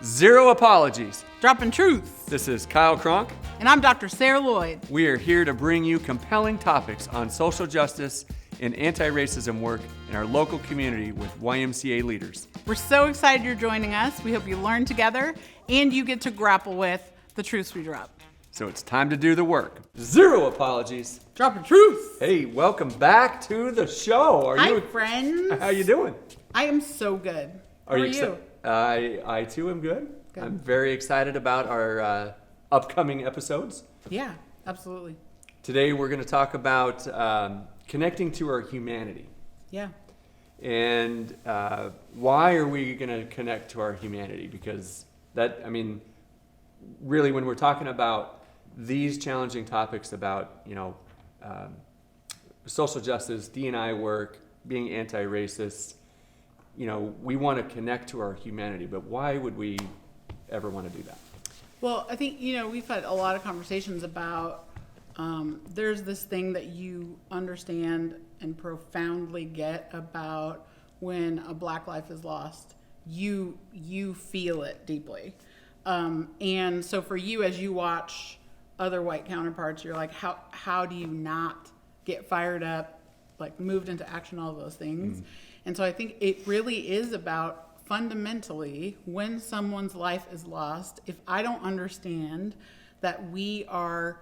Zero apologies. Droppin Truths. This is Kyle Cronk. And I'm Dr. Sarahlloyd. We are here to bring you compelling topics on social justice and anti-racism work in our local community with YMCA leaders. We're so excited you're joining us. We hope you learn together and you get to grapple with the truths we drop. So it's time to do the work. Zero apologies. Droppin Truths. Hey, welcome back to the show. Hi, friends. How you doing? I am so good. How are you? I too am good. I'm very excited about our upcoming episodes. Yeah, absolutely. Today we're going to talk about connecting to our humanity. Yeah. And why are we going to connect to our humanity? Because really when we're talking about these challenging topics about, social justice, D&I work, being anti-racist, we want to connect to our humanity, but why would we ever want to do that? Well, I think, we've had a lot of conversations about there's this thing that you understand and profoundly get about when a black life is lost. You feel it deeply. And so for you, as you watch other white counterparts, you're like, how do you not get fired up, like moved into action, all of those things? Mm. And so I think it really is about fundamentally when someone's life is lost, if I don't understand that we are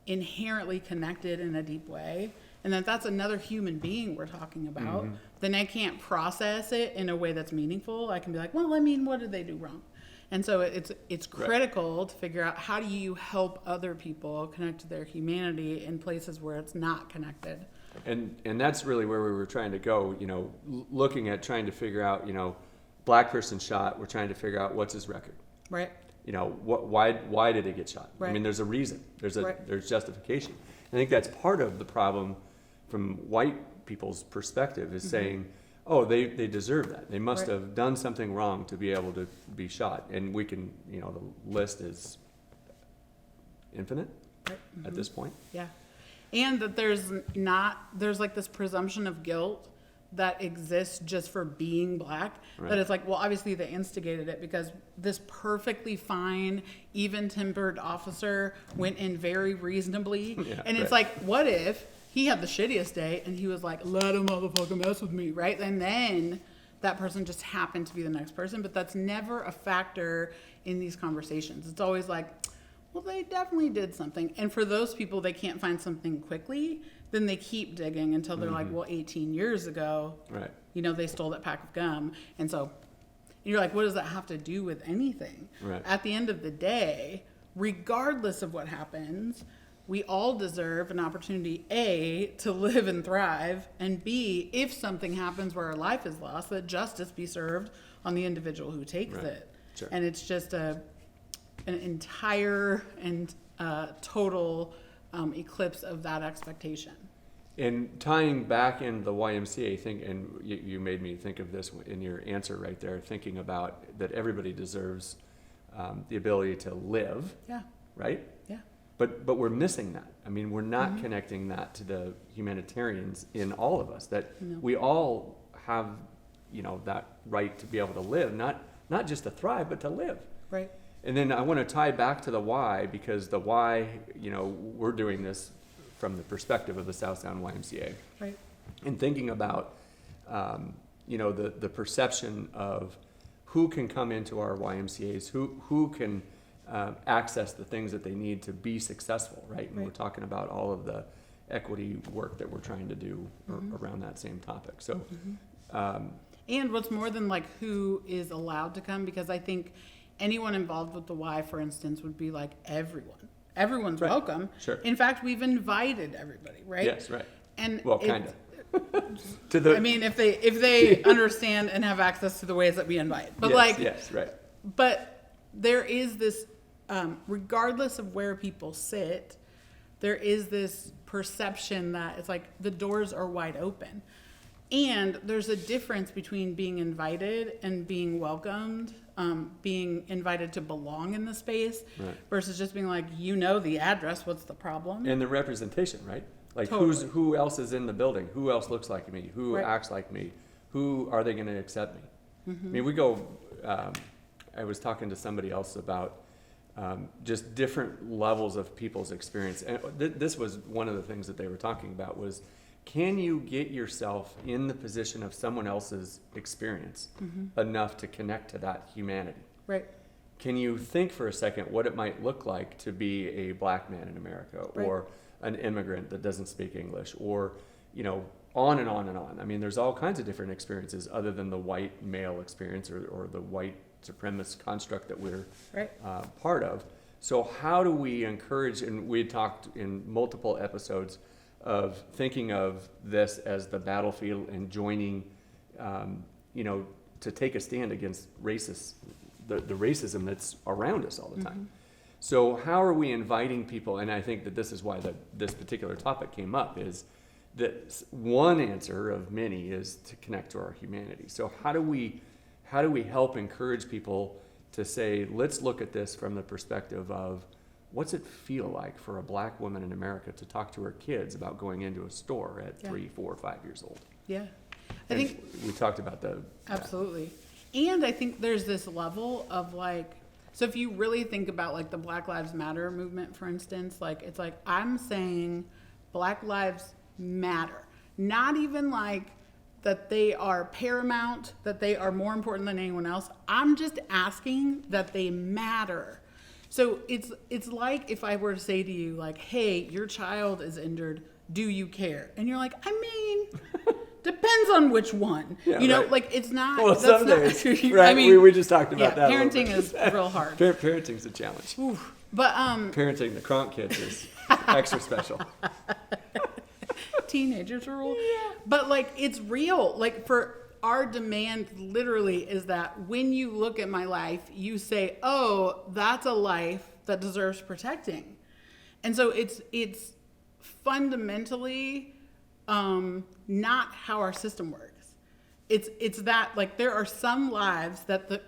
inherently connected in a deep way, and that's another human being we're talking about, then I can't process it in a way that's meaningful. I can be like, well, what did they do wrong? And so it's critical to figure out how do you help other people connect to their humanity in places where it's not connected. And that's really where we were trying to go, looking at trying to figure out, black person shot, we're trying to figure out what's his record. Right. Why did he get shot? Right. There's a reason. There's justification. I think that's part of the problem from white people's perspective is saying, oh, they deserve that. They must have done something wrong to be able to be shot. And we can, the list is infinite at this point. Yeah. And that there's like this presumption of guilt that exists just for being black. Right. That it's like, well, obviously they instigated it because this perfectly fine, even-tempered officer went in very reasonably. Yeah, and it's like, what if he had the shittiest day and he was like, let a motherfucker mess with me, right? And then that person just happened to be the next person. But that's never a factor in these conversations. It's always like, well, they definitely did something. And for those people, they can't find something quickly, then they keep digging until they're like, well, 18 years ago, right. They stole that pack of gum. And so you're like, what does that have to do with anything? Right. At the end of the day, regardless of what happens, we all deserve an opportunity, A, to live and thrive, and B, if something happens where our life is lost, that justice be served on the individual who takes it. Sure. And it's just an entire and total eclipse of that expectation. And tying back in the YMCA thing, and you made me think of this in your answer right there, thinking about that everybody deserves the ability to live. Yeah. Right? Yeah. But we're missing that. We're not connecting that to the humanitarians in all of us, that we all have, that right to be able to live, not just to thrive, but to live. Right. And then I want to tie back to the why, because the why, we're doing this from the perspective of the South Sound YMCA. Right. And thinking about, the perception of who can come into our YMCAs, who can access the things that they need to be successful, right? And we're talking about all of the equity work that we're trying to do around that same topic. So, and what's more than like who is allowed to come, because I think anyone involved with the Y, for instance, would be like everyone. Everyone's welcome. Sure. In fact, we've invited everybody, right? Yes, right. And well, kind of. if they understand and have access to the ways that we invite, but yes, right. But there is this, regardless of where people sit, there is this perception that it's like the doors are wide open. And there's a difference between being invited and being welcomed, being invited to belong in the space versus just being like, the address, what's the problem? And the representation, right? Like totally. who else is in the building? Who else looks like me? Who acts like me? Who are they going to accept me? We go I was talking to somebody else about just different levels of people's experience. And this was one of the things that they were talking about was, can you get yourself in the position of someone else's experience enough to connect to that humanity? Right. Can you think for a second what it might look like to be a black man in America, Right. or an immigrant that doesn't speak English, or, you know, on and on and on. I mean, there's all kinds of different experiences other than the white male experience or the white supremacist construct that we're Right. part of. So how do we encourage, and we talked in multiple episodes of thinking of this as the battlefield and joining, you know, to take a stand against the racism that's around us all the time. So how are we inviting people, and I think that this is why this particular topic came up, is that one answer of many is to connect to our humanity. So how do we help encourage people to say, let's look at this from the perspective of, what's it feel like for a black woman in America to talk to her kids about going into a store at 3, 4, 5 years old? Yeah. I And think we talked about absolutely. And I think there's this level of like, so if you really think about like the Black Lives Matter movement, for instance, like it's like, I'm saying Black lives matter. Not even like that they are paramount, that they are more important than anyone else. I'm just asking that they matter. So it's like if I were to say to you like, hey, your child is injured, do you care? And you're like, I mean, depends on which one. Yeah, you know, right. like it's not. Well, that's some not, days, I right? mean, we just talked about that. Parenting is real hard. Parenting's a challenge. Oof. But Parenting the Cronk kids is extra special. teenagers rule. Yeah. But like it's real. Like for our demand literally is that when you look at my life, you say, oh, that's a life that deserves protecting. And so it's fundamentally not how our system works. It's that like there are some lives that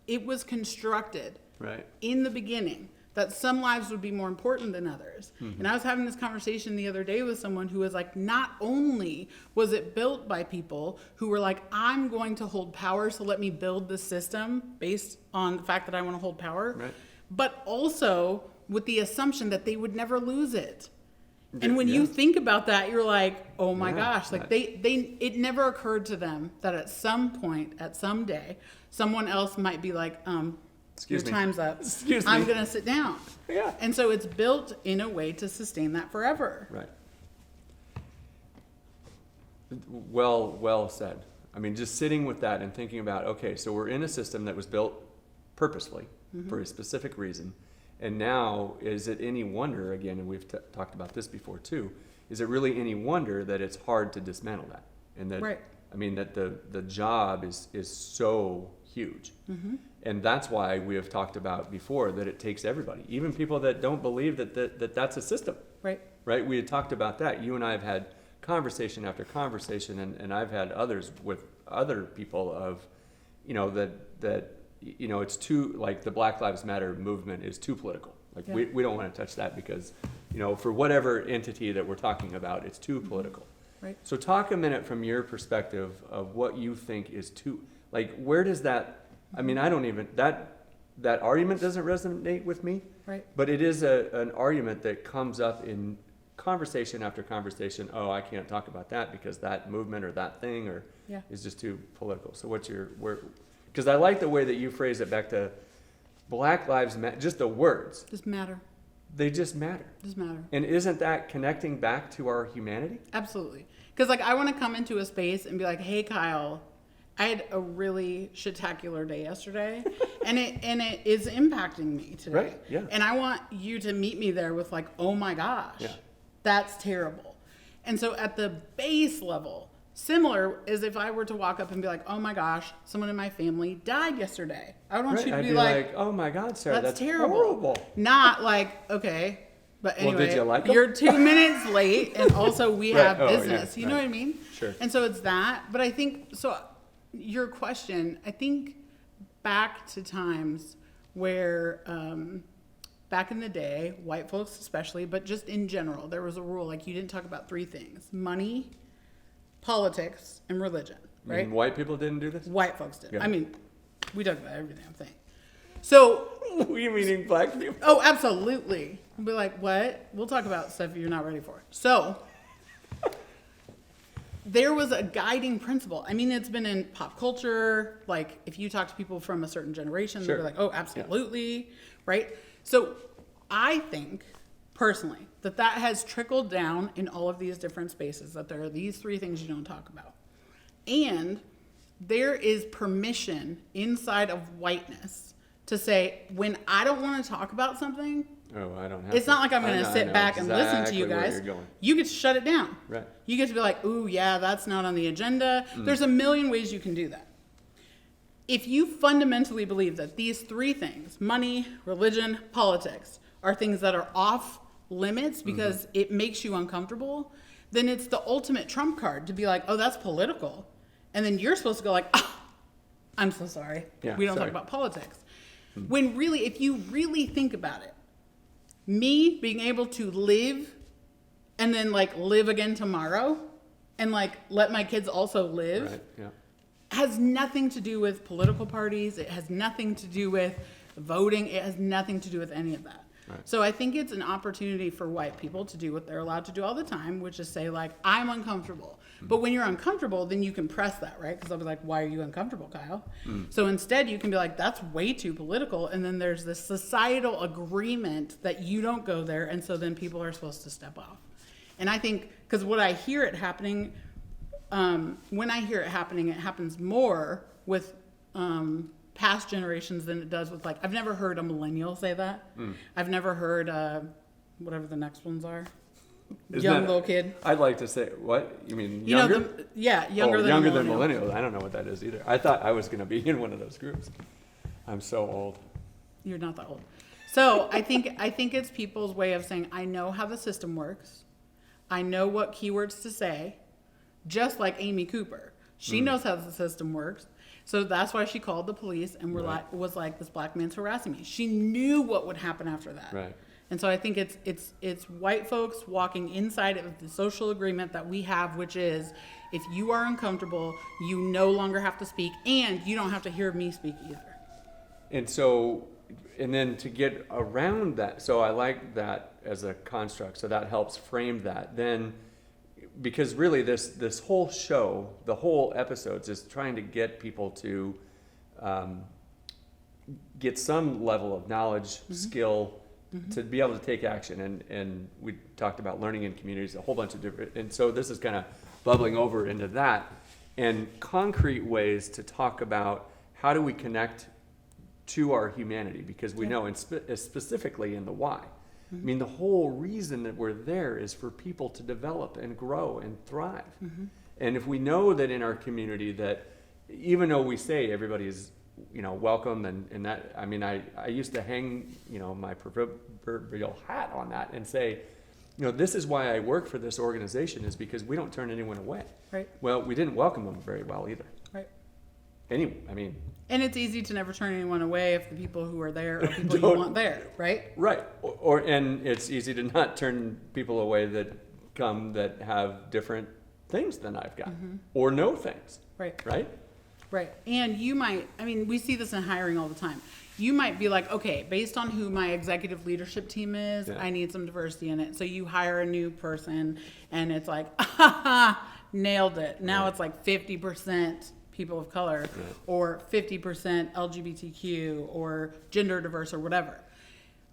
it was constructed Right. in the beginning that some lives would be more important than others. And I was having this conversation the other day with someone who was like, not only was it built by people who were like, I'm going to hold power, so let me build this system based on the fact that I want to hold power, Right. but also with the assumption that they would never lose it. And when Yeah. you think about that, you're like, oh my Yeah, gosh, like it never occurred to them that at some point, at some day, someone else might be like, Excuse your me. time's up. Excuse me. I'm going to sit down. Yeah. And so it's built in a way to sustain that forever. Right. Well said. I mean, just sitting with that and thinking about, okay, so we're in a system that was built purposefully for a specific reason. And now, is it any wonder, again, and we've talked about this before too, is it really any wonder that it's hard to dismantle that? And that, Right. I mean, that the job is so huge. And that's why we have talked about before that it takes everybody, even people that don't believe that that's a system. Right. Right? We had talked about that. You and I have had conversation after conversation, and I've had others with other people of, you know, that you know, it's too, like the Black Lives Matter movement is too political. Like Yeah. we don't want to touch that because, you know, for whatever entity that we're talking about, it's too political. Right. So talk a minute from your perspective of what you think is too, like, where does that, I mean, I don't even, that argument doesn't resonate with me. Right. But it is an argument that comes up in conversation after conversation. Oh, I can't talk about that because that movement or that thing or Yeah. is just too political. So what's because I like the way that you phrase it back to Black Lives Matter, just the words. Just matter. They just matter. Just matter. And isn't that connecting back to our humanity? Absolutely. Because like I want to come into a space and be like, hey, Kyle, I had a really shitacular day yesterday and it is impacting me today. Right, yeah. And I want you to meet me there with like, oh my gosh, Yeah. that's terrible. And so at the base level, similar is if I were to walk up and be like, oh my gosh, someone in my family died yesterday. I would want you to I'd be like, oh my God, Sarah, that's terrible. horrible. Not like, okay. But Well, anyway, did you like 'em? you're 2 minutes late and also we Right. have Oh, yeah. business. You know Right. what I mean? Sure. And so it's that. But I think, so your question, I think back to times where, back in the day, white folks especially, but just in general, there was a rule, like you didn't talk about 3 things: money, politics, and religion, right? And white people didn't do this? White folks did. Yeah. I mean, we talk about every damn thing. So, You meaning black people? oh, absolutely. I'll be like, what? We'll talk about stuff you're not ready for. So, there was a guiding principle. I mean, it's been in pop culture. Like, if you talk to people from a certain generation, Sure. they're like, oh, absolutely. Right? So, I think, personally, that has trickled down in all of these different spaces, that there are these 3 things you don't talk about. And there is permission inside of whiteness to say, when I don't want to talk about something, Oh, I don't have it's to. not like I'm going I to know sit back and listen to you exactly where guys. you're going. You get to shut it down. Right. You get to be like, ooh, yeah, that's not on the agenda. There's a million ways you can do that. If you fundamentally believe that these 3 things, money, religion, politics, are things that are off limits because it makes you uncomfortable, then it's the ultimate trump card to be like, oh, that's political. And then you're supposed to go like, ah, I'm so sorry. Yeah, We don't sorry. talk about politics. When really, if you really think about it, me being able to live and then like live again tomorrow and like let my kids also live Right, yeah. has nothing to do with political parties. It has nothing to do with voting. It has nothing to do with any of that. Right. So I think it's an opportunity for white people to do what they're allowed to do all the time, which is say like, I'm uncomfortable. But when you're uncomfortable, then you can press that, right? Because I'll be like, why are you uncomfortable, Kyle? So instead you can be like, that's way too political. And then there's this societal agreement that you don't go there. And so then people are supposed to step off. And I think, because what I hear it happening, when I hear it happening, it happens more with past generations than it does with like, I've never heard a millennial say that. I've never heard whatever the next ones are. Young little kid. I'd like to say, what? You mean You younger? know, younger than younger millennial. than millennials. I don't know what that is either. I thought I was going to be in one of those groups. I'm so old. You're not that old. So I think it's people's way of saying, I know how the system works. I know what keywords to say, just like Amy Cooper. She knows how the system works. So that's why she called the police and was like, this black man's harassing me. She knew what would happen after that. Right. And so I think it's white folks walking inside of the social agreement that we have, which is if you are uncomfortable, you no longer have to speak, and you don't have to hear me speak either. And so, and then to get around that, so I like that as a construct, so that helps frame that. Then, because really this whole show, the whole episodes is trying to get people to get some level of knowledge, skill, to be able to take action. And we talked about learning in communities, a whole bunch of different, and so this is kind of bubbling over into that, and concrete ways to talk about how do we connect to our humanity, because we know, and specifically in the why. I mean, the whole reason that we're there is for people to develop and grow and thrive. And if we know that in our community that, even though we say everybody is, welcome, and that, I mean, I used to hang, my proverbial hat on that and say, this is why I work for this organization, is because we don't turn anyone away. Right. Well, we didn't welcome them very well either. Right. Anyway, I mean. And it's easy to never turn anyone away if the people who are there are people you Don't- want there, right? Right. And it's easy to not turn people away that come that have different things than I've got, or know things. Right. Right. Right. And you might, we see this in hiring all the time. You might be like, okay, based on who my executive leadership team is, Yeah. I need some diversity in it. So you hire a new person and it's like, nailed it. Now Right. it's like 50% people of color, or 50% LGBTQ or gender diverse or whatever.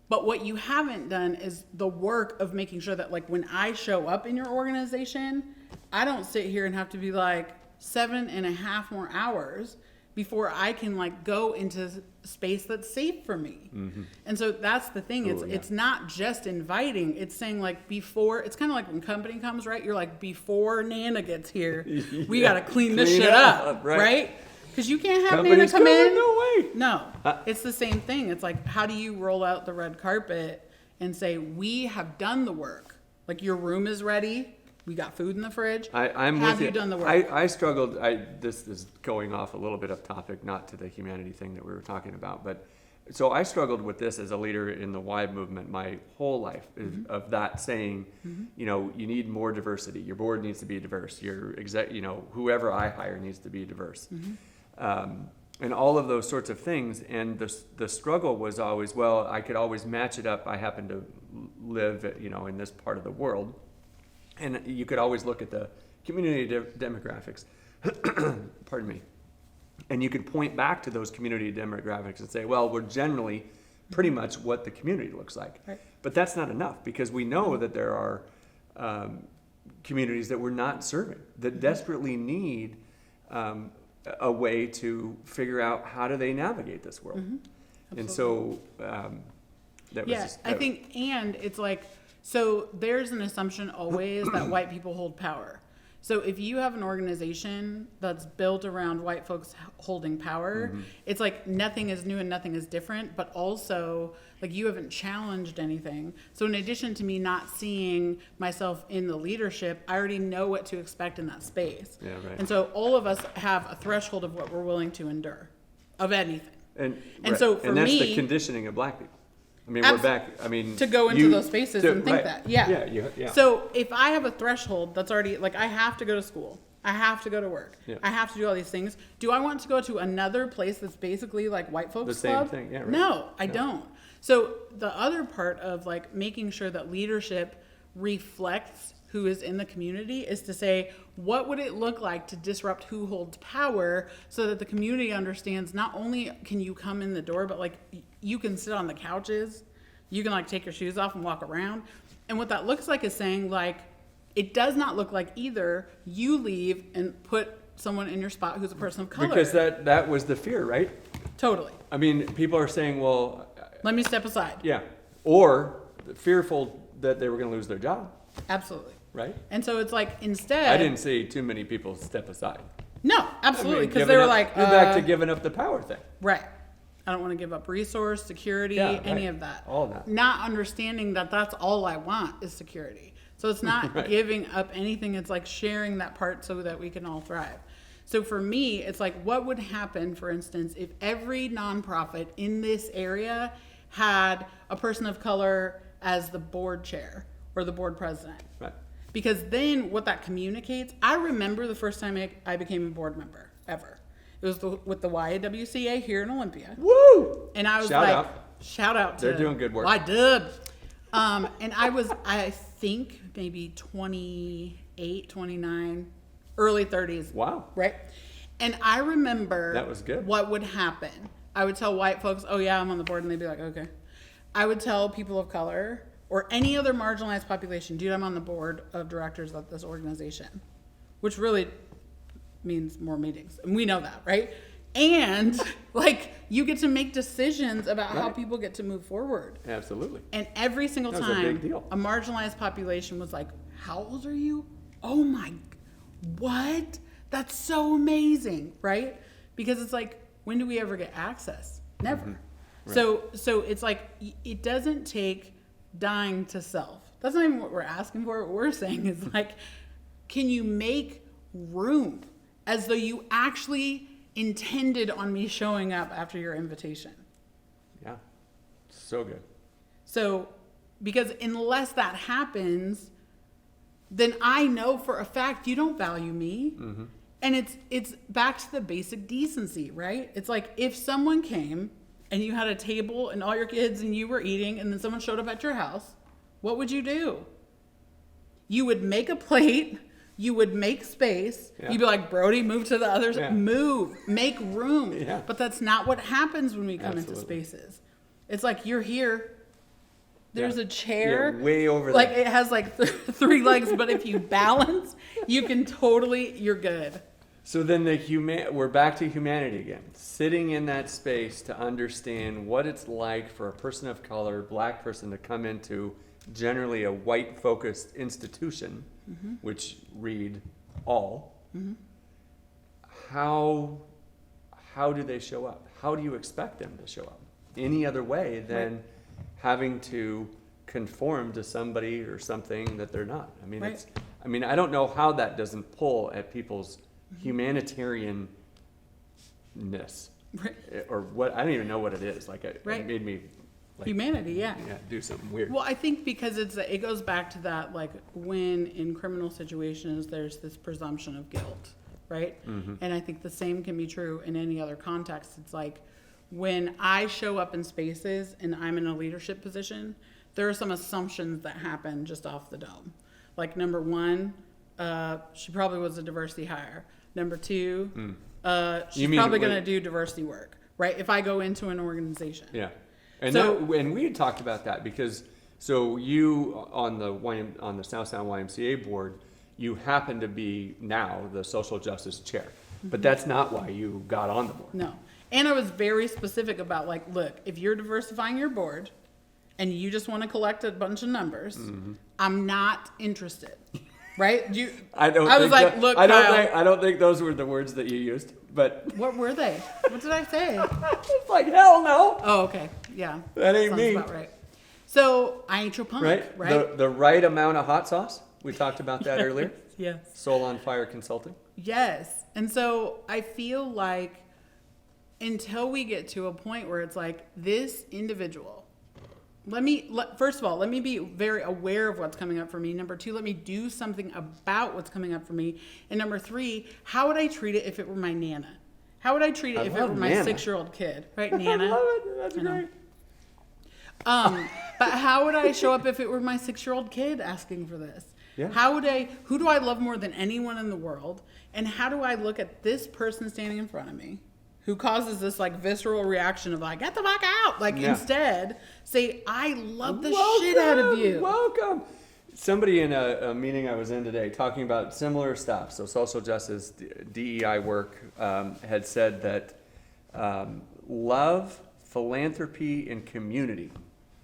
But what you haven't done is the work of making sure that, like, when I show up in your organization, I don't sit here and have to be like 7.5 more hours before I can like go into space that's safe for me. And so that's the thing. It's not just inviting. It's saying like before, it's kind of like when company comes, right? You're like, before Nana gets here, we got to clean this shit up, right? Because you can't have Nana Company's come in. coming? No way. No, it's the same thing. It's like, how do you roll out the red carpet and say, we have done the work. Like, your room is ready. We got food in the fridge. I'm Have with you. you done the work? I struggled. This is going off a little bit of topic, not to the humanity thing that we were talking about, but so I struggled with this as a leader in the Y movement my whole life, of that saying, you need more diversity. Your board needs to be diverse. Your whoever I hire needs to be diverse. and all of those sorts of things. And the struggle was always, well, I could always match it up. I happen to live, in this part of the world. And you could always look at the community demographics, pardon me. And you could point back to those community demographics and say, well, we're generally pretty much what the community looks like. Right. But that's not enough, because we know that there are communities that we're not serving, that desperately need a way to figure out how do they navigate this world. And so that was just, I think, and it's like, so there's an assumption always that white people hold power. So if you have an organization that's built around white folks holding power, it's like nothing is new and nothing is different, but also like you haven't challenged anything. So in addition to me not seeing myself in the leadership, I already know what to expect in that space. Yeah, right. And so all of us have a threshold of what we're willing to endure of anything. and And so for that's me, the conditioning of black people. I mean, we're back. I mean, to go into those spaces and think that. Yeah. Yeah. So if I have a threshold that's already like, I have to go to school, I have to go to work, Yeah. I have to do all these things. Do I want to go to another place that's basically like white folks The same club? thing, yeah, right. No, I don't. So the other part of like making sure that leadership reflects who is in the community is to say, what would it look like to disrupt who holds power so that the community understands not only can you come in the door, but like you can sit on the couches, you can like take your shoes off and walk around. And what that looks like is saying like, it does not look like either you leave and put someone in your spot who's a person of color. Because that was the fear, right? Totally. I mean, people are saying, well, Let me step aside. yeah, or fearful that they were going to lose their job, Absolutely. right? And so it's like instead. I didn't see too many people step aside. No, absolutely. I mean, Because giving they were up- like, you're back to giving up the power thing. right. I don't want to give up resource, security, Yeah, any right. of that. All that. Not understanding that that's all I want is security. So it's not Right. giving up anything. It's like sharing that part so that we can all thrive. So for me, it's like, what would happen, for instance, if every nonprofit in this area had a person of color as the board chair or the board president? Right. Because then what that communicates, I remember the first time I became a board member ever. It was with the YMCA here in Olympia. Woo! And I was Shout like, out. shout out to They're doing good work. YDub. And I think maybe 28, 29, early 30s. Wow. Right? And I remember That was good. what would happen. I would tell white folks, oh yeah, I'm on the board, and they'd be like, okay. I would tell people of color or any other marginalized population, dude, I'm on the board of directors of this organization, which really means more meetings. And we know that, right? And like you get to make decisions about how Right. people get to move forward. Absolutely. And every single That was a time big deal. a marginalized population was like, how old are you? Oh my, what? That's so amazing, right? Because it's like, when do we ever get access? Never. Mm-hmm. Right. So it's like, it doesn't take dying to self. That's not even what we're asking for. What we're saying is like, can you make room as though you actually intended on me showing up after your invitation? Yeah. So good. So, because unless that happens, then I know for a fact you don't value me. Mm-hmm. And it's back to the basic decency, right? It's like if someone came and you had a table and all your kids and you were eating and then someone showed up at your house, what would you do? You would make a plate, you would make space, Yeah. you'd be like, Brody, move to the other side, Yeah. move, make room. Yeah. But that's not what happens when we come into Absolutely. spaces. It's like, you're here, there's Yeah. a chair. Yeah, way over like there. it has like three legs, but if you balance, you can totally, you're good. So then we're back to humanity again. Sitting in that space to understand what it's like for a person of color, black person, to come into generally a white-focused institution, which read all. How do they show up? How do you expect them to show up? Any other way than having to conform to somebody or something that they're not? I mean, Right. I don't know how that doesn't pull at people's humanitarianness, Right. or what. I don't even know what it is. Like Right. it made me like, Humanity, yeah. do something weird. Well, I think because it goes back to that, like when in criminal situations, there's this presumption of guilt, right? And I think the same can be true in any other context. It's like when I show up in spaces and I'm in a leadership position, there are some assumptions that happen just off the dome. Like number one, she probably was a diversity hire. Number two, she's probably going to do diversity work, right? If I go into an organization. Yeah. And we had talked about that because, so you on the South Sound YMCA board, you happen to be now the social justice chair, but that's not why you got on the board. No. And I was very specific about like, look, if you're diversifying your board and you just want to collect a bunch of numbers, I'm not interested. Right? I don't think those were the words that you used, but what were they? What did I say? It's like, hell no. Oh, okay. Yeah. That ain't sounds me. About right. So I ain't your punk, right? The right amount of hot sauce. We talked about that earlier. Yes. Soul on Fire Consulting. Yes. And so I feel like until we get to a point where it's like this individual, first of all, let me be very aware of what's coming up for me. Number two, let me do something about what's coming up for me. And number three, how would I treat it if it were my Nana? How would I treat it if it were my 6-year-old kid? Right, Nana? I love it. That's great. But how would I show up if it were my 6-year-old kid asking for this? Yeah. Who do I love more than anyone in the world? And how do I look at this person standing in front of me who causes this like visceral reaction of like, get the fuck out. Like instead say, I love the shit out of you. Welcome. Somebody in a meeting I was in today talking about similar stuff. So social justice, DEI work, had said that love, philanthropy, and community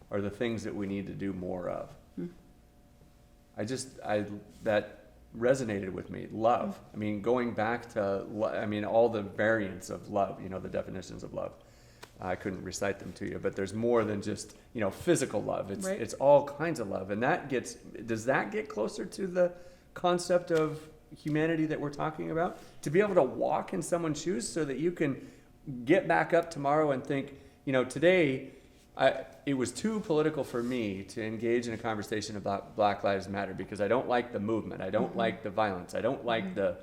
are the things that we need to do more of. That resonated with me. Love. I mean, going back to, all the variants of love, the definitions of love. I couldn't recite them to you, but there's more than just, physical love. It's all kinds of love. And does that get closer to the concept of humanity that we're talking about? To be able to walk in someone's shoes so that you can get back up tomorrow and think, today, it was too political for me to engage in a conversation about Black Lives Matter because I don't like the movement. I don't like the violence. I don't like the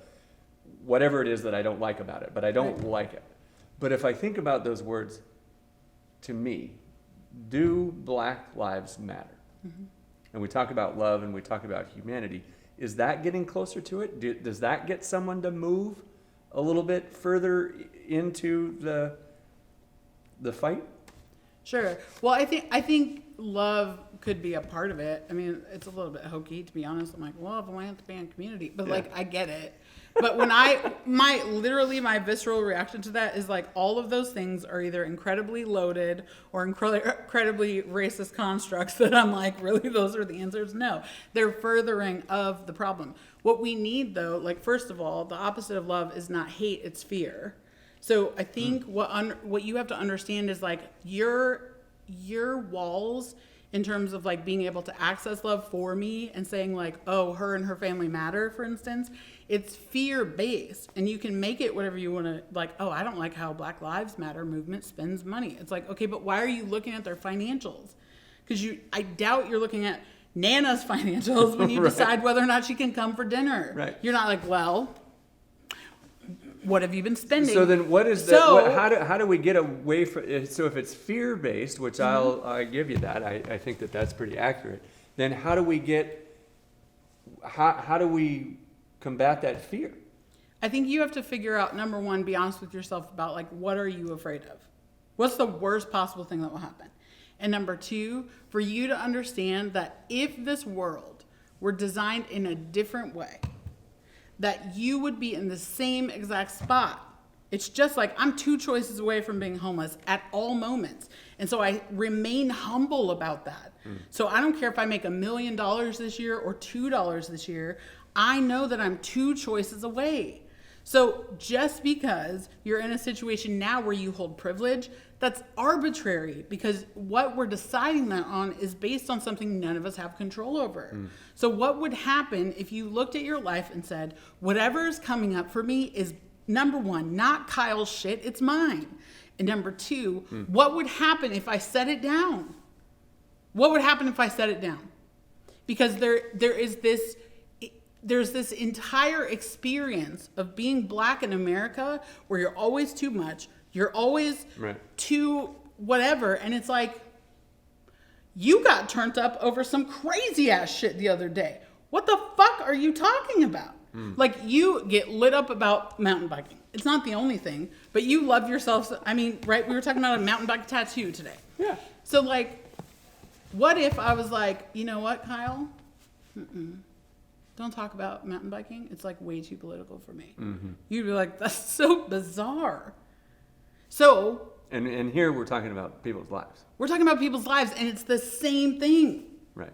whatever it is that I don't like about it, but I don't like it. But if I think about those words, to me, do Black Lives matter? And we talk about love and we talk about humanity. Is that getting closer to it? Does that get someone to move a little bit further into the fight? Sure. Well, I think love could be a part of it. I mean, it's a little bit hokey, to be honest. I'm like, well, philanthropy and community, but I get it. But when my visceral reaction to that is like all of those things are either incredibly loaded or incredibly racist constructs that I'm like, really, those are the answers? No, they're furthering of the problem. What we need though, like, first of all, the opposite of love is not hate, it's fear. So I think what you have to understand is like your walls in terms of like being able to access love for me and saying like, oh, her and her family matter, for instance, it's fear-based. And you can make it whatever you want to, like, oh, I don't like how Black Lives Matter movement spends money. It's like, okay, but why are you looking at their financials? Because I doubt you're looking at Nana's financials when you decide whether or not she can come for dinner. Right. You're not like, well, what have you been spending? So then what is that? How do we get away from, so if it's fear-based, which I give you that, I think that's pretty accurate, then how do we combat that fear? I think you have to figure out, number one, be honest with yourself about like, what are you afraid of? What's the worst possible thing that will happen? And number two, for you to understand that if this world were designed in a different way, that you would be in the same exact spot. It's just like I'm 2 choices away from being homeless at all moments. And so I remain humble about that. So I don't care if I make $1 million this year or $2 this year. I know that I'm 2 choices away. So just because you're in a situation now where you hold privilege, that's arbitrary because what we're deciding that on is based on something none of us have control over. So what would happen if you looked at your life and said, whatever is coming up for me is, number one, not Kyle's shit, it's mine. And number two, what would happen if I set it down? What would happen if I set it down? Because there is this, there's this entire experience of being black in America where you're always too much, you're always too whatever, and it's like, you got turned up over some crazy ass shit the other day. What the fuck are you talking about? Like, you get lit up about mountain biking. It's not the only thing, but you love yourself. I mean, right? We were talking about a mountain bike tattoo today. Yeah. So, like, what if I was like, you know what, Kyle? Don't talk about mountain biking. It's like way too political for me. You'd be like, that's so bizarre. So. And here we're talking about people's lives. We're talking about people's lives, and it's the same thing. Right.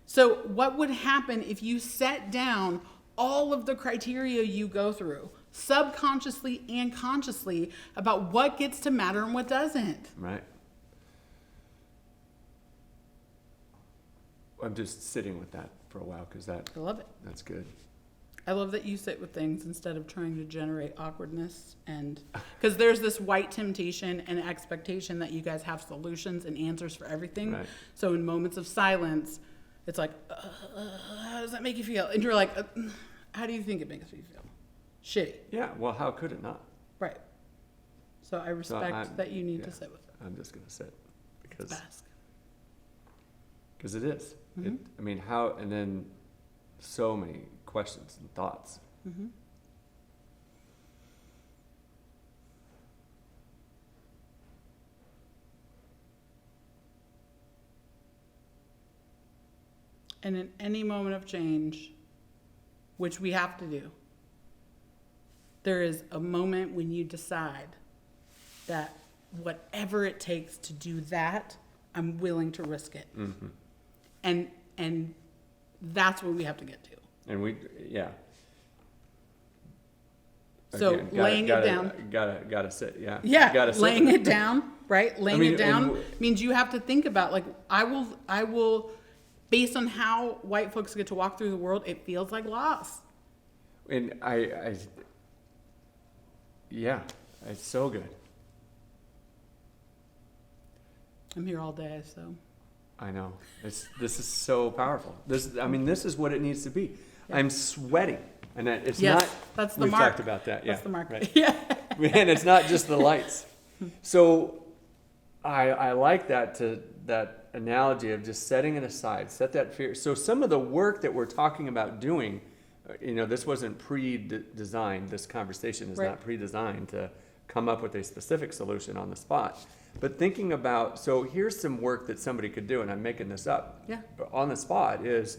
So what would happen if you set down all of the criteria you go through, subconsciously and consciously, about what gets to matter and what doesn't? Right. I'm just sitting with that for a while because I love it. That's good. I love that you sit with things instead of trying to generate awkwardness, and because there's this white temptation and expectation that you guys have solutions and answers for everything. Right. So in moments of silence, it's like, how does that make you feel? And you're like, how do you think it makes me feel? Shitty. Yeah, well, how could it not? Right. So I respect that you need to sit with it. I'm just going to sit because Bask. It is. I mean, how, and then so many questions and thoughts. And in any moment of change, which we have to do, there is a moment when you decide that whatever it takes to do that, I'm willing to risk it. And that's what we have to get to. And we, yeah. So Again, laying it down. Gotta sit, yeah. Yeah, Gotta sit laying with it down, right? Laying it down means you have to think about, like, I will, based on how white folks get to walk through the world, it feels like loss. And yeah, it's so good. I'm here all day, so. I know. This is so powerful. This is what it needs to be. Yeah. I'm sweating. And it's not, that's the we've mark. talked about that. That's the mark. Right. Yeah. And it's not just the lights. So I like that analogy of just setting it aside, set that fear. So some of the work that we're talking about doing, this wasn't pre-designed. This conversation is not pre-designed to come up with a specific solution on the spot. But thinking about, so here's some work that somebody could do, and I'm making this up. Yeah. But on the spot is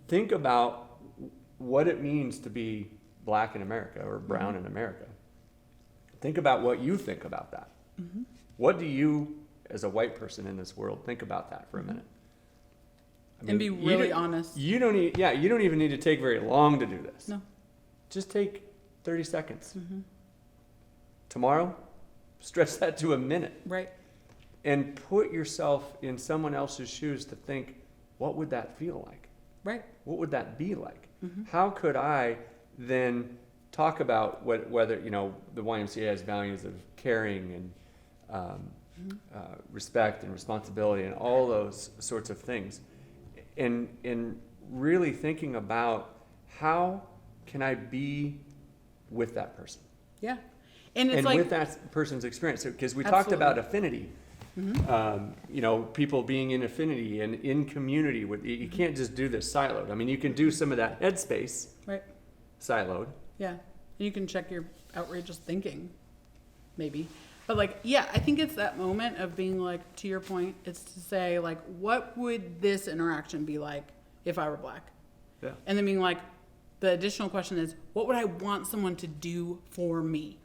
think about what it means to be black in America or brown in America. Think about what you think about that. What do you, as a white person in this world, think about that for a minute? I mean, and be really honest. You don't even need to take very long to do this. No. Just take 30 seconds. Tomorrow, stretch that to a minute. Right. And put yourself in someone else's shoes to think, what would that feel like? Right. What would that be like? How could I then talk about whether, the YMCA has values of caring and respect and responsibility and all those sorts of things. And really thinking about how can I be with that person? Yeah. And it's with that person's experience. Because we talked about affinity. People being in affinity and in community with you can't just do this siloed. I mean, you can do some of that headspace siloed. Yeah. And you can check your outrageous thinking, maybe. But I think it's that moment of being like, to your point, it's to say, like, what would this interaction be like if I were black? Yeah. And then being like, the additional question is, what would I want someone to do for me?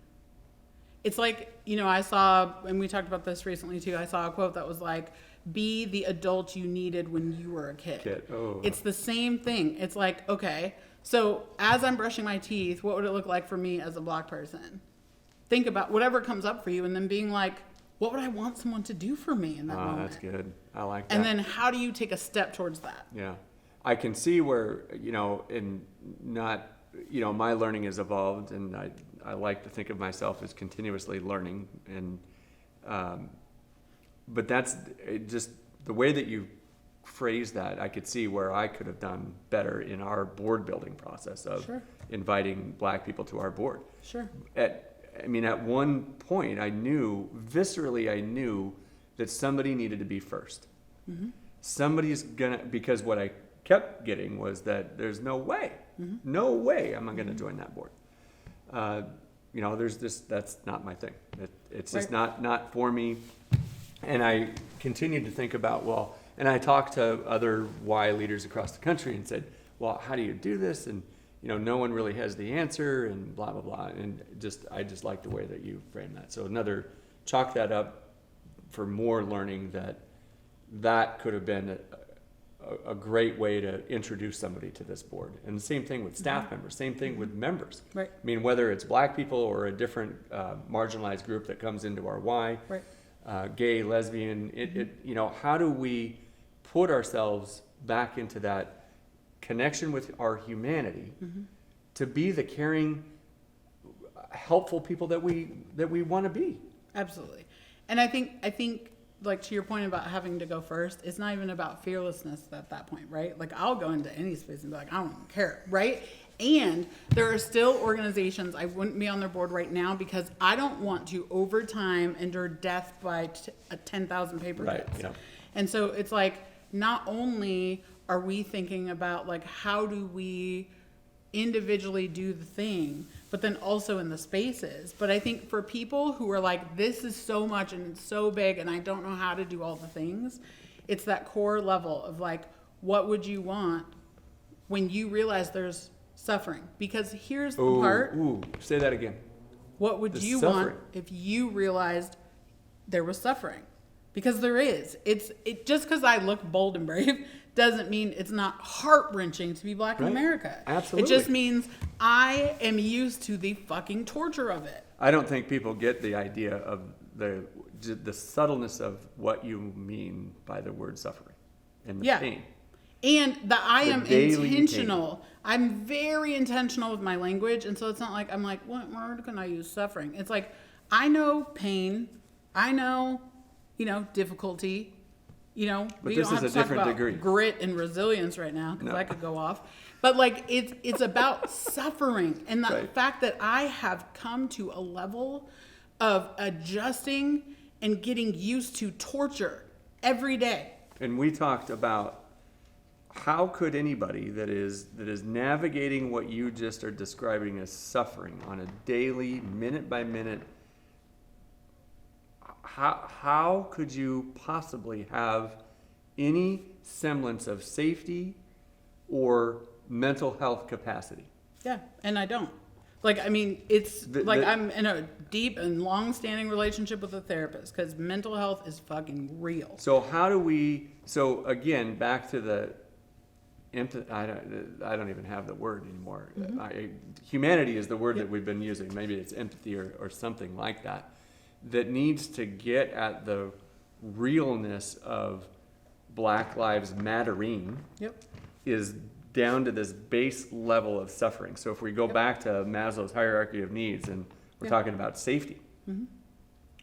It's like, I saw, and we talked about this recently too, I saw a quote that was like, be the adult you needed when you were a kid. Oh. It's the same thing. It's like, okay, so as I'm brushing my teeth, what would it look like for me as a black person? Think about whatever comes up for you, and then being like, what would I want someone to do for me in that moment? That's good. I like that. And then how do you take a step towards that? Yeah. I can see where, my learning has evolved, and I like to think of myself as continuously learning, and but that's just the way that you phrased that, I could see where I could have done better in our board building process of Sure. inviting black people to our board. Sure. At one point, I knew that somebody needed to be first. Mm-hmm. Somebody's gonna, because what I kept getting was that there's no way I'm not gonna join that board. That's not my thing. It's just not for me. And I continued to think about, and I talked to other Y leaders across the country and said, well, how do you do this? And, no one really has the answer and blah, blah, blah. And I just like the way that you frame that. So chalk that up for more learning that could have been a great way to introduce somebody to this board. And the same thing with staff members, same thing with members. Right. I mean, whether it's black people or a different marginalized group that comes into our Y, Right. Gay, lesbian, how do we put ourselves back into that connection with our humanity to be the caring, helpful people that we want to be? Absolutely. And I think like to your point about having to go first, it's not even about fearlessness at that point, right? Like I'll go into any space and be like, I don't care, right? And there are still organizations, I wouldn't be on their board right now because I don't want to over time endure death by 10,000 paper cuts. Right, yeah. And so it's like, not only are we thinking about like, how do we individually do the thing, but then also in the spaces. But I think for people who are like, this is so much and it's so big and I don't know how to do all the things, it's that core level of like, what would you want when you realize there's suffering? Because here's the part. Say that again. What would you want if you realized there was suffering? Because there is. It just because I look bold and brave doesn't mean it's not heart-wrenching to be black in America. Absolutely. It just means I am used to the fucking torture of it. I don't think people get the idea of the subtleness of what you mean by the word suffering and the pain. And that I am daily intentional. pain. I'm very intentional with my language. And so it's not like, I'm like, what word can I use? Suffering. It's like, I know pain. I know, difficulty. But we this don't is have a to talk different about degree. grit and resilience right now because No. I could go off. But like it's about suffering and the fact that I have come to a level of adjusting and getting used to torture every day. And we talked about how could anybody that is navigating what you just are describing as suffering on a daily, minute by minute, how could you possibly have any semblance of safety or mental health capacity? Yeah, and I don't. Like, I mean, it's I'm in a deep and long-standing relationship with a therapist because mental health is fucking real. So so again, back to the I don't even have the word anymore. Humanity is the word that we've been using. Maybe it's empathy or something like that needs to get at the realness of Black Lives Mattering. Is down to this base level of suffering. So if we go back to Maslow's hierarchy of needs and we're talking about safety,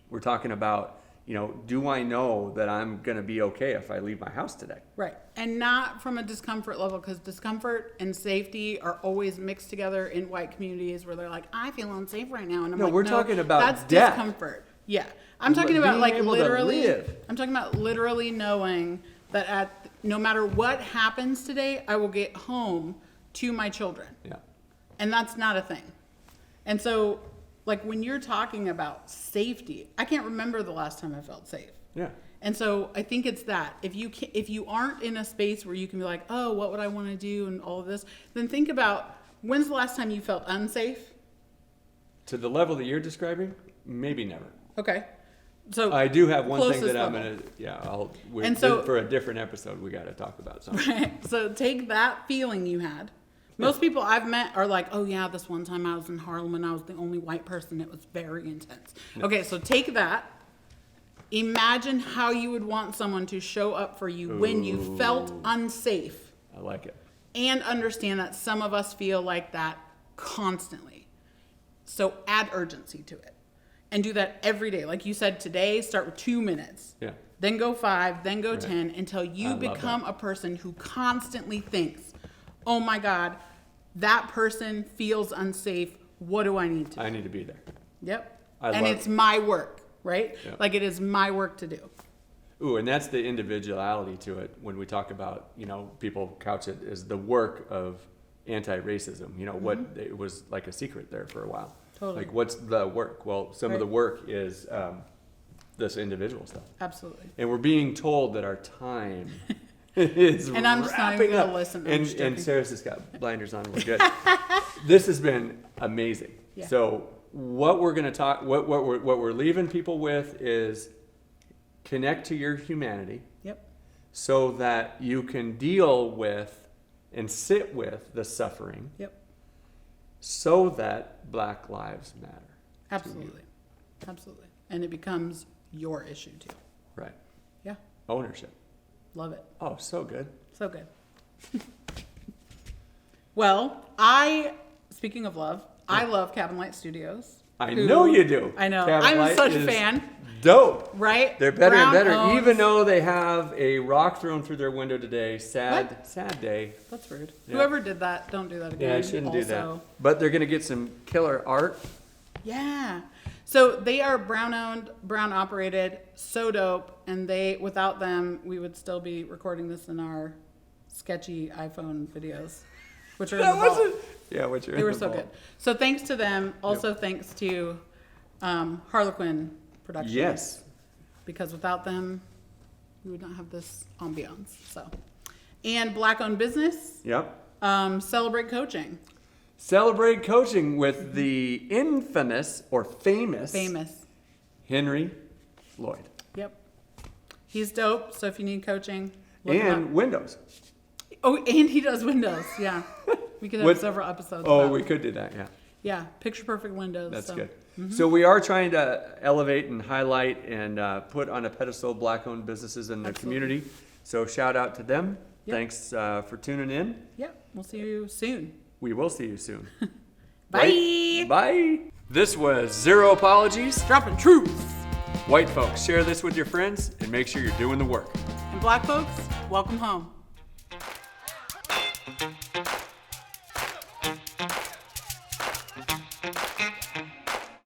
we're talking about, do I know that I'm going to be okay if I leave my house today? Right. And not from a discomfort level, because discomfort and safety are always mixed together in white communities where they're like, I feel unsafe right now. And I'm we're talking about that's death. Discomfort. Yeah. I'm talking about like literally, I'm talking about literally knowing that no matter what happens today, I will get home to my children. Yeah. And that's not a thing. And so, like, when you're talking about safety, I can't remember the last time I felt safe. Yeah. And so I think it's that if you aren't in a space where you can be like, oh, what would I want to do and all of this, then think about when's the last time you felt unsafe? To the level that you're describing, maybe never. Okay. So I do have one thing that level. I'm gonna, And so, for a different episode, we got to talk about something. Right. So take that feeling you had. Most people I've met are like, oh yeah, this one time I was in Harlem and I was the only white person. It was very intense. No. Okay, so take that. Imagine how you would want someone to show up for you when you felt unsafe. I like it. And understand that some of us feel like that constantly. So add urgency to it. and do that every day. Like you said, today, start with 2 minutes. Yeah. Then go 5, then go Right. 10, until I you love become that. a person who constantly thinks, oh my God, that person feels unsafe. What do I need to do? I need to be there. Yep. I And love it's my work, right? Yeah. Like it is my work to do. Ooh, and that's the individuality to it when we talk about, people couch it as the work of anti-racism. What it was like a secret there for a while. Totally. Like, what's the work? Well, some of the Right. work is this individual stuff. Absolutely. And we're being told that our time is And I'm just not even wrapping gonna up. listen. I'm And, just and joking. Sarah's just got blinders on. We're good. This has been amazing. Yeah. So what we're going to talk, what we're leaving people with is connect to your humanity Yep. so that you can deal with and sit with the suffering Yep. so that Black Lives Matter. Absolutely. Absolutely. And it becomes your issue too. Right. Yeah. Ownership. Love it. Oh, so good. So good. Well, speaking of love, I love Cabin Light Studios. I know you do. I know. Cabin I'm Light such a is fan, Dope. right? They're better and better, Brown-owned. even though they have a rock thrown through their window today. Sad day. That's rude. Yeah. Whoever did that, don't do that again. Yeah, I shouldn't do that. Also. But they're going to get some killer art. Yeah. So they are brown owned, brown operated, so dope. And without them, we would still be recording this in our sketchy iPhone videos, which are in the vault. Yeah, what you're They were so good. So thanks to them. Also thanks to Harlequin Productions. Yes. Because without them, we would not have this ambiance. So, and Black owned business. Yep. Celebrate Coaching. Celebrate Coaching with the infamous or famous Henry Lloyd. Yep. He's dope. So if you need coaching, look him And up. Windows. Oh, and he does windows. Yeah. We could have What- several episodes. Oh, about we it. could do that, yeah. Yeah. Picture perfect windows. That's so. good. So we are trying to elevate and highlight and put on a pedestal Black-owned businesses in the Absolutely. community. So shout out to them. Yep. Thanks for tuning in. Yep. We'll see you soon. We will see you soon. Bye. Right? Bye. This was Zero Apologies. Dropping truths. White folks, share this with your friends and make sure you're doing the work. And black folks, welcome home.